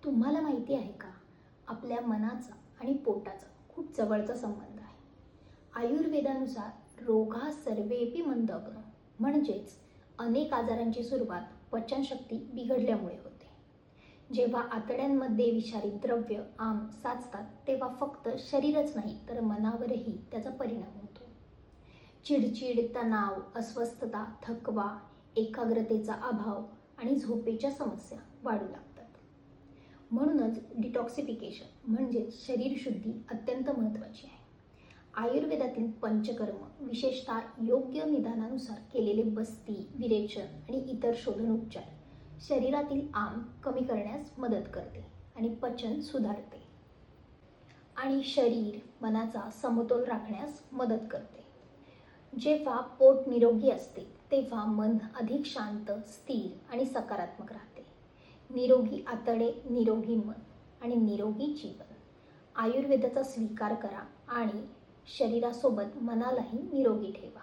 तुम्हाला माहिती आहे का, आपल्या मनाचा आणि पोटाचा खूप जवळचा संबंध आहे. आयुर्वेदानुसार रोगा सर्वेपि मंदग्न, म्हणजेच अनेक आजारांची सुरुवात पचनशक्ती बिघडल्यामुळे होते. जेव्हा आतड्यांमध्ये विषारी द्रव्य साचतात तेव्हा फक्त शरीरच नाही तर मनावरही त्याचा परिणाम होतो. चिडचिड, तणाव, अस्वस्थता, थकवा, एकाग्रतेचा अभाव आणि झोपेच्या समस्या वाढू लागतात. म्हणूनच डिटॉक्सिफिकेशन म्हणजे शरीरशुद्धी अत्यंत महत्त्वाची आहे. आयुर्वेदातील पंचकर्म, विशेषतः योग्य निदानानुसार केलेले बस्ती, विरेचन आणि इतर शोधन उपचार शरीरातील आम कमी करण्यास मदत करते आणि पचन सुधारते आणि शरीर मनाचा समतोल राखण्यास मदत करते. जेव्हा पोट निरोगी असते तेव्हा मन अधिक शांत, स्थिर आणि सकारात्मक राहते. निरोगी आतडे, निरोगी मन आणि निरोगी जीवन. आयुर्वेदाचा स्वीकार करा आणि शरीरासोबत मनालाही निरोगी ठेवा.